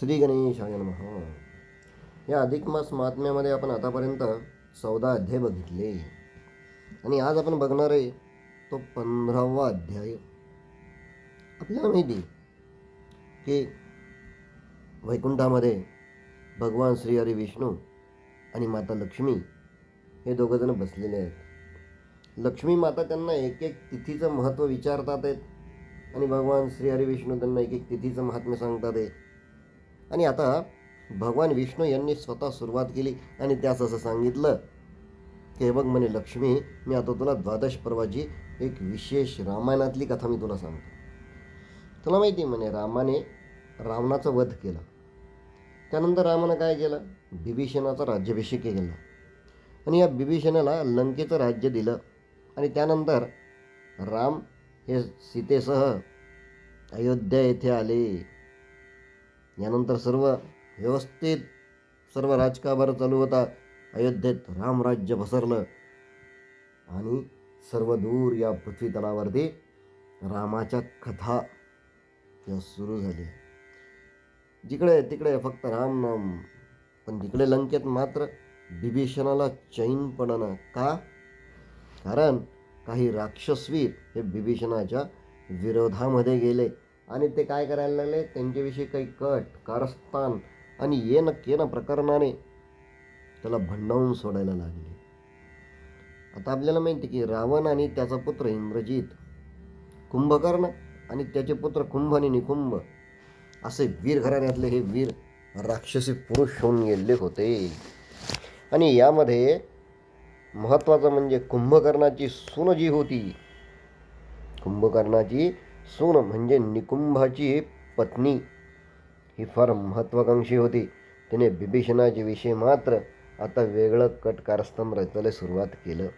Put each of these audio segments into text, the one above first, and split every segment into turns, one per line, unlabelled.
श्री गणेशाय नमः. या अधिक मास महात्म्यामध्ये आपण आतापर्यंत 14 अध्याय बघितले आणि आज आपण बघणार आहे तो 15वा अध्याय. आपल्याला माहिती की वैकुंठामध्ये भगवान श्री हरी विष्णू आणि माता लक्ष्मी हे दोघंजण बसलेले आहेत. लक्ष्मी माता त्यांना एक एक तिथीचं महत्त्व विचारतात आहेत आणि भगवान श्री हरी विष्णू त्यांना एक एक तिथीचं महात्म्य सांगतात आहे. आणि आता भगवान विष्णू यांनी स्वतः सुरुवात केली आणि त्यास असं सांगितलं की बघ म्हणे लक्ष्मी, मी आता तुला द्वादश पर्वाची एक विशेष रामायणातली कथा मी तुला सांगतो. तुला माहिती म्हणे रामाने रावणाचा वध केला. त्यानंतर रामानं काय केलं, बिभीषणाचा राज्याभिषेक केला आणि या बिभीषणाला लंकेचं राज्य दिलं. आणि त्यानंतर राम हे सीतेसह अयोध्या येथे आले. यानंतर सर्व व्यवस्थित सर्व राजकारभार चालू होता. अयोध्येत रामराज्य पसरलं आणि सर्व दूर या पृथ्वी तलावरती रामाच्या कथा या सुरू झाल्या. जिकडे तिकडे फक्त राम नाम, पण तिकडे लंकेत मात्र बिभीषणाला चैन पडणं. का? कारण काही राक्षसवीर हे बिभीषणाच्या विरोधामध्ये गेले आणि ते काय करायला लागले, त्यांच्याविषयी काही कारस्थान आणि ये न प्रकरणाने त्याला भंडावून सोडायला लागले. आता आपल्याला माहिती की रावण आणि त्याचा पुत्र इंद्रजित, कुंभकर्ण आणि त्याचे पुत्र कुंभ आणि निकुंभ असे वीर घराण्यातले हे वीर राक्षसी पुरुष होऊन गेले होते. आणि यामध्ये महत्त्वाचं म्हणजे कुंभकर्णाची सून जी होती, कुंभकर्णाची सून म्हणजे निकुंभाची पत्नी, ही फार महत्त्वाकांक्षी होती. तिने बिभीषणाचे विषय मात्र आता वेगळं कारस्थान रचायला सुरुवात केलं.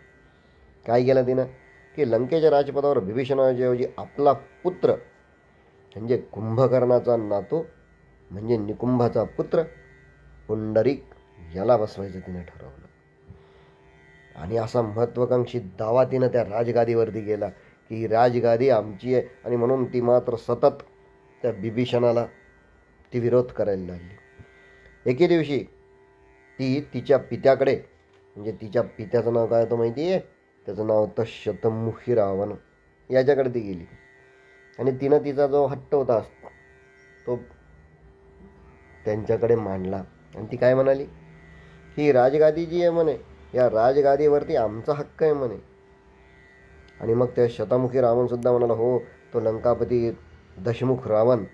काय केलं तिनं की लंकेच्या राजपदावर बिभीषणाऐवजी आपला पुत्र म्हणजे कुंभकर्णाचा नातू म्हणजे निकुंभाचा पुत्र पुंडरीक याला बसवायचं तिने ठरवलं. आणि असा महत्त्वाकांक्षी दावा तिनं त्या राजगादीवरती गेला की ही राजगादी आमची आहे. आणि म्हणून ती मात्र सतत त्या बिभीषणाला ती विरोध करायला लागली. एके दिवशी ती तिच्या पित्याकडे, म्हणजे तिच्या पित्याचं नाव काय होतं माहिती आहे, त्याचं नाव होतं शतमुखी रावण. याच्याकडे ती गेली आणि तिनं तिचा जो हट्ट होता तो त्यांच्याकडे मांडला. आणि ती काय म्हणाली, ही राजगादी जी आहे म्हणे, या राजगादीवरती आमचा हक्क आहे म्हणे. आणि मग त्या शतमुखी रावणसुद्धा म्हणाला, हो तो लंकापती दशमुख रावण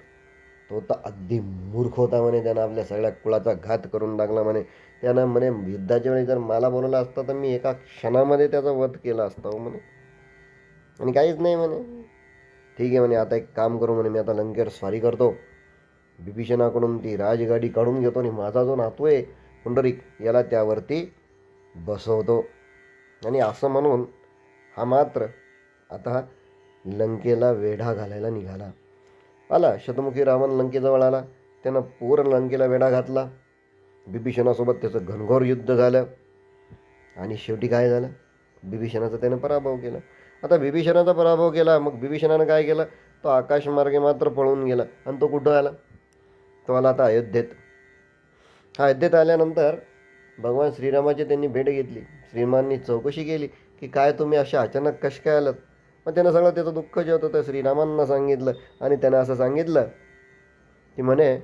तो तर अगदी मूर्ख होता म्हणे, त्यानं आपल्या सगळ्या कुळाचा घात करून टाकला म्हणे. त्यानं म्हणे युद्धाच्या वेळी जर मला बोलवलं असतं तर मी एका क्षणामध्ये त्याचा वध केला असता हो म्हणे. आणि काहीच नाही म्हणे. ठीक आहे म्हणे, आता एक काम करू म्हणे, मी आता लंकेवर स्वारी करतो, बिभीषणाकडून ती राजगाडी काढून घेतो आणि माझा जो नातू आहे पुंडरीक याला त्यावरती बसवतो. आणि असं म्हणून हा मात्र आता लंकेला वेढा घालायला निघाला. आला शतमुखी रावण लंकेजवळ आला. त्यानं पूर्ण लंकेला वेढा घातला. बिभीषणासोबत त्याचं घनघोर युद्ध झालं आणि शेवटी काय झालं, बिभीषणाचा त्यानं पराभव केला. आता बिभीषणाचा पराभव केला, मग बिभीषणानं काय केलं, तो आकाशमार्गे मात्र पळून गेला. आणि तो कुठं आला, तो आला आता अयोध्येत. अयोध्येत आल्यानंतर भगवान श्रीरामाची त्यांनी भेट घेतली. श्रीरामांनी चौकशी केली की काय तुम्ही अशा अचानक कशा काय आलात. मग त्यानं सगळं त्याचं दुःख जे होतं ते श्रीरामांना सांगितलं. आणि त्यानं असं सांगितलं की म्हणे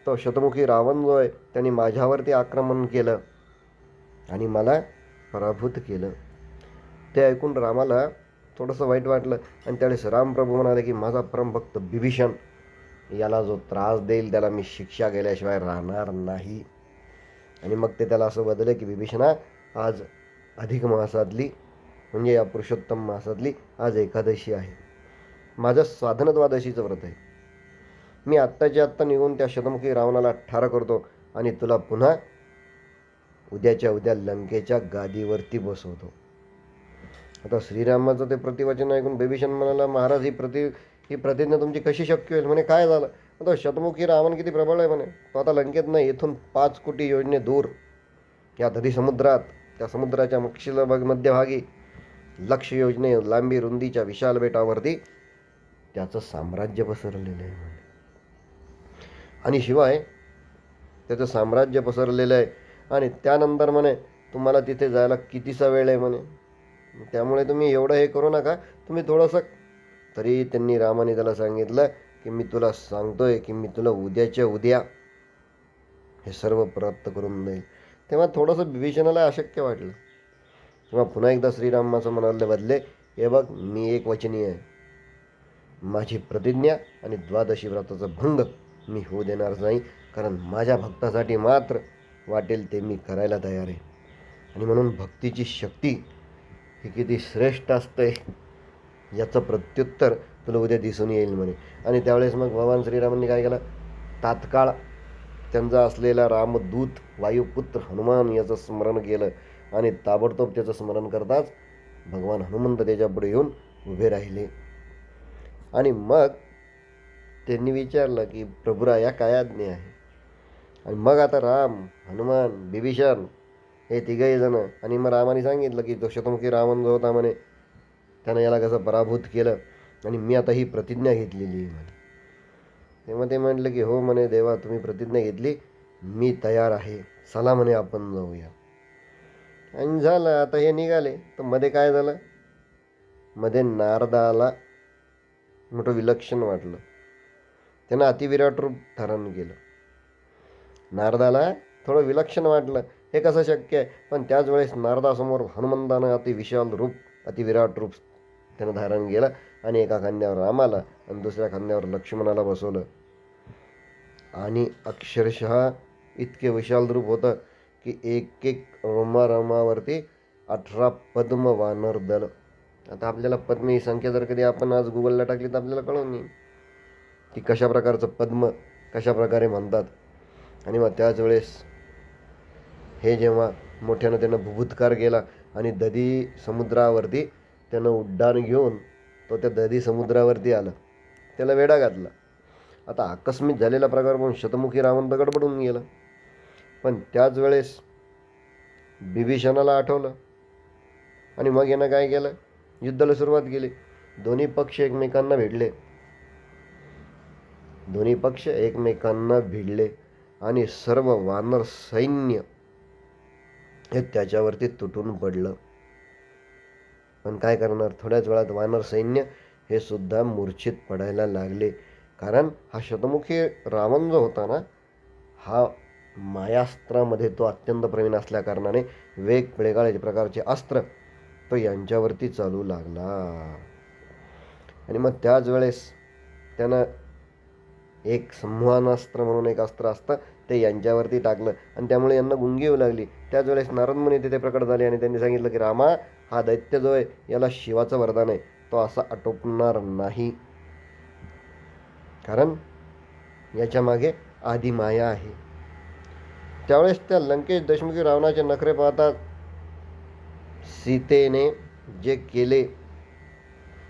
तो शतमुखी रावण जो आहे त्यांनी माझ्यावरती आक्रमण केलं आणि मला पराभूत केलं. ते ऐकून रामाला थोडंसं वाईट वाटलं आणि त्यावेळेस रामप्रभू म्हणाले की माझा परमभक्त बिभीषण याला जो त्रास देईल त्याला मी शिक्षा केल्याशिवाय राहणार नाही. आणि मग ते त्याला असं बदललं की बिभीषणा, आज अधिक मासातली म्हणजे या पुरुषोत्तम मासातली आज एकादशी आहे, माझं साधन द्वादशीचं व्रत आहे. मी आत्ताच्या आत्ता निघून त्या शतमुखी रावणाला ठार करतो आणि तुला पुन्हा उद्याच्या उद्या लंकेच्या गादीवरती बसवतो. आता श्रीरामाचं ते प्रतिवचन ऐकून बिभीषण म्हणाला, महाराज ही प्रतिज्ञा तुमची कशी शक्य होईल. म्हणे काय झालं. तो शतमुखी रावण किती प्रबळ आहे म्हणे, तो आता लंकेत नाही, इथून 5 कोटी योजने दूर या दधी समुद्रात, त्या समुद्राच्या मध्यभागी लक्ष योजने लांबी रुंदीच्या विशाल बेटावरती त्याचं साम्राज्य पसरलेलं आहे म्हणे. आणि शिवाय त्याचं साम्राज्य पसरलेलं आहे आणि त्यानंतर म्हणे तुम्हाला तिथे जायला कितीसा वेळ आहे म्हणे, त्यामुळे तुम्ही एवढं हे करू नका, तुम्ही थोडंसं. तरी त्यांनी रामाने त्याला सांगितलं की मी तुला सांगतोय की मी तुला उद्याच्या उद्या हे सर्व प्राप्त करून देईल. तेव्हा थोडंसं विभीषणाला अशक्य वाटलं. तेव्हा पुन्हा एकदा श्रीरामाचं म्हणाले बदले, हे बघ मी एक वचनीय आहे, माझी प्रतिज्ञा आणि द्वादशी व्रताचा भंग मी होऊ देणार नाही, कारण माझ्या भक्तासाठी मात्र वाटेल ते मी करायला तयार आहे. आणि म्हणून भक्तीची शक्ती ही किती श्रेष्ठ असते याचं प्रत्युत्तर तुला उद्या दिसून येईल म्हणे. आणि त्यावेळेस मग भगवान श्रीरामांनी काय केलं, तात्काळ त्यांचा असलेला रामदूत वायुपुत्र हनुमान याचं स्मरण केलं आणि ताबडतोब त्याचं स्मरण करताच भगवान हनुमंत त्याच्यापुढे येऊन उभे राहिले. आणि मग त्यांनी विचारलं की प्रभुराया काय आज्ञा आहे. आणि मग आता राम, हनुमान, बिभीषण हे तिघही जण, आणि मग रामाने सांगितलं की तो शतमुखी रावण जो होता म्हणे त्यानं याला कसं पराभूत केलं आणि मी आता ही प्रतिज्ञा घेतलेली आहे म्हणे. तेव्हा ते म्हटलं की हो म्हणे देवा, तुम्ही प्रतिज्ञा घेतली, मी तयार आहे, चला म्हणे आपण जाऊया. आणि झालं आता हे निघाले. तर मध्ये काय झालं, मध्ये नारदाला मोठं विलक्षण वाटलं, त्यानं अतिविराट रूप धारण केलं. नारदाला थोडं विलक्षण वाटलं, हे कसं शक्य आहे. पण त्याच वेळेस नारदासमोर हनुमंतानं अतिविशाल रूप, अतिविराट रूप त्यानं धारण केलं आणि एका खांद्यावर रामाला आणि दुसऱ्या खांद्यावर लक्ष्मणाला बसवलं. आणि अक्षरशः इतके विशाल रूप होतं की एक एक रोमावरती 18 पद्म वानर दल. आता आपल्याला पद्म ही संख्या जर कधी आपण आज गुगलला टाकली तर आपल्याला कळून येईल की कशा प्रकारचं पद्म कशा प्रकारे म्हणतात. आणि मग त्याच वेळेस हे जेव्हा मोठ्यानं त्यानं भूभुतकार केला आणि दधी समुद्रावरती त्यानं उड्डाण घेऊन तो त्या दधी समुद्रावरती आला, त्याला वेढा घातला. आता आकस्मिक झालेला प्रकार पाहून शतमुखी रावण तर गडबडून गेला. पण त्याच वेळेस बिभीषणाला आठवलं आणि मग यानं काय केलं, युद्धाला सुरुवात केली. दोन्ही पक्ष एकमेकांना भिडले आणि सर्व वानर सैन्य हे त्याच्यावरती तुटून पडलं. पण काय करणार, थोड्याच वेळात वानर सैन्य हे सुद्धा मूर्छित पडायला लागले. कारण हा शतमुखी रावण जो होता ना, हा मायास्त्रामध्ये तो अत्यंत प्रवीण असल्या कारणाने वेगवेगळ्या प्रकारचे अस्त्र तो यांच्यावरती चालू लागला. आणि मग त्याच वेळेस त्यानं एक संवहनास्त्र म्हणून एक अस्त्र असतं ते यांच्यावरती टाकलं आणि त्यामुळे यांना गुंगी येऊ लागली. त्याच वेळेस नारद मुनी तिथे प्रकट झाले आणि त्यांनी सांगितलं की रामा, हा दैत्य जो आहे याला शिवाचं वरदान आहे, तो असा आटोपणार नाही, कारण याच्या मागे आदिमाया आहे. त्यावेळेस त्या लंकेश दशमुखी रावणाचे नखरे पाहतात सीतेने जे केले,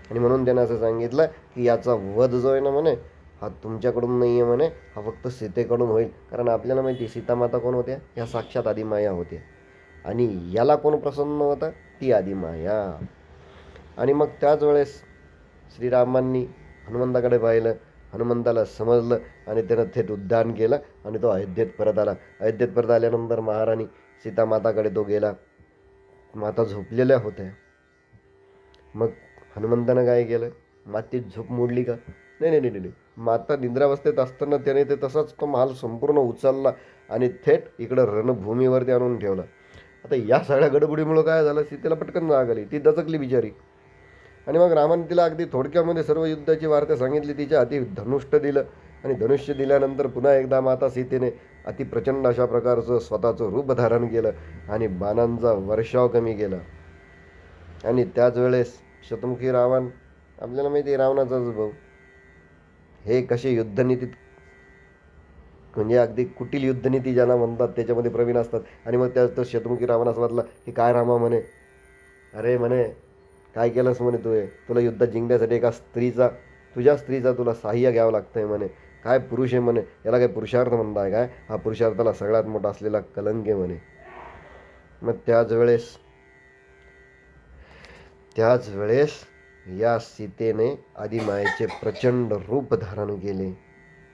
आणि म्हणून त्यानं असं सांगितलं की याचा वध जो आहे ना म्हणे, हा तुमच्याकडून नाही आहे म्हणे, हा फक्त सीतेकडून होईल. कारण आपल्याला माहिती आहे सीतामाता कोण होत्या, ह्या साक्षात आदिमाया होत्या आणि याला कोण प्रसन्न होता, ती आदिमाया. आणि मग त्याच वेळेस श्रीरामांनी हनुमंताकडे पाहिलं, हनुमंताला समजलं आणि त्यानं थेट उद्धान केलं आणि तो अयोध्येत परत आला. अयोध्येत परत आल्यानंतर महाराणी सीतामाताकडे तो गेला. माता झोपलेल्या होत्या. मग हनुमंतानं काय केलं, मातीत झोप मोडली का, नाही नाही नाही, माता निद्रावस्थेत असताना त्याने ते तसाच तो महाल संपूर्ण उचलला आणि थेट इकडं रणभूमीवरती आणून ठेवला. आता या सगळ्या गडबडीमुळं काय झालं, सीतेला पटकन जाग आली, ती दचकली बिचारी. आणि मग रामाने तिला अगदी थोडक्यामध्ये सर्व युद्धाची वार्ता सांगितली, तिच्या हाती धनुष्य दिलं आणि धनुष्य दिल्यानंतर पुन्हा एकदा माता सीतेने अतिप्रचंड अशा प्रकारचं स्वतःचं रूप धारण केलं आणि बाणांचा वर्षाव कमी केला. आणि त्याच वेळेस शतमुखी रावण, आपल्याला माहिती आहे रावणाचाच भाऊ, हे कसे युद्धनीतीत म्हणजे अगदी कुटील युद्धनीती ज्याला म्हणतात त्याच्यामध्ये प्रवीण असतात. आणि मग त्या शतमुखी रावण असं वाटलं की काय रामा म्हणे, अरे म्हणे काय केलंस म्हणे, तुला युद्धात जिंकण्यासाठी एका तुझ्या स्त्रीचा तुला सहाय्य घ्यावं लागतंय म्हणे, काय पुरुष आहे म्हणे, याला काय पुरुषार्थ म्हणताय काय, हा पुरुषार्थाला सगळ्यात मोठा असलेला कलंक आहे म्हणे. मग त्याच वेळेस या सीतेने आदिमायेचे प्रचंड रूप धारण केले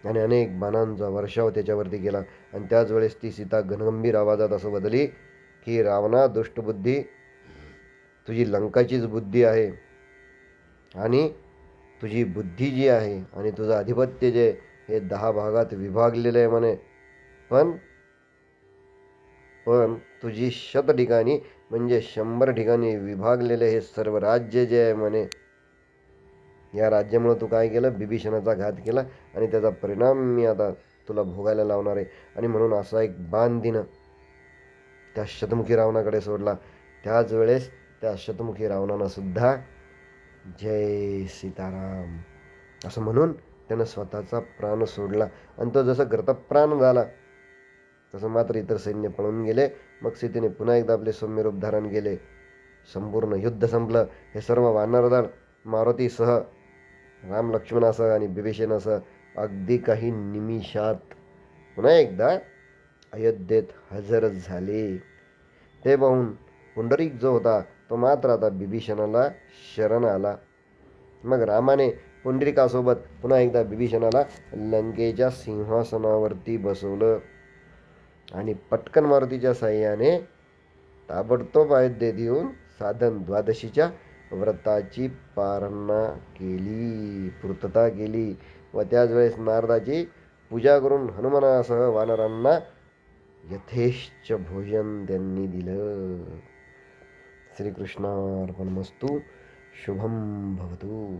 आणि अनेक बाणांचा वर्षाव त्याच्यावरती केला. आणि त्याच वेळेस ती सीता घनगंभीर आवाजात असं बदली की रावणा, दुष्टबुद्धी, तुझी लंकाचीच बुद्धी आहे आणि तुझी बुद्धी जी आहे आणि तुझं आधिपत्य जे हे 10 भागात विभागलेलं आहे म्हणे. पण पण तुझी 100 ठिकाणी म्हणजे 100 ठिकाणी विभागलेले हे सर्व राज्य जे आहे म्हणे, या राज्यामुळं तू काय केलं, बिभीषणाचा घात केला आणि त्याचा परिणाम मी आता तुला भोगायला लावणार आहे. आणि म्हणून असा एक बाण दिनं त्या शतमुखी रावणाकडे सोडला. त्याच वेळेस त्या शतमुखी रावणानं सुद्धा जय सीताराम असं म्हणून त्यानं स्वतःचा प्राण सोडला. आणि तो जसं गतप्राण झाला तसं मात्र इतर सैन्य पळून गेले. मग सीतेने पुन्हा एकदा आपले सौम्य रूप धारण केले. संपूर्ण युद्ध संपलं. हे सर्व वानरदळ मारुतीसह, राम लक्ष्मणासह आणि बिभीषणासह अगदी काही निमिषात पुन्हा एकदा अयोध्येत हजर झाले. ते पाहून पुंडरीक जो होता तो मात्र आता बिभीषणाला शरण आला. मग रामाने पुंडरीकासोबत पुन्हा एकदा बिभीषणाला लंकेच्या सिंहासनावरती बसवलं आणि पटकन मारुतीच्या साह्याने ताबडतोब अयोध्येत येऊन साधन द्वादशीच्या व्रताची पारणा केली, पूर्तता केली. व त्याच वेळेस नारदाची पूजा करून हनुमानासह वानरांना यथेच्छ भोजन त्यांनी दिलं. श्रीकृष्णार्पणमस्तु. शुभम भवतु.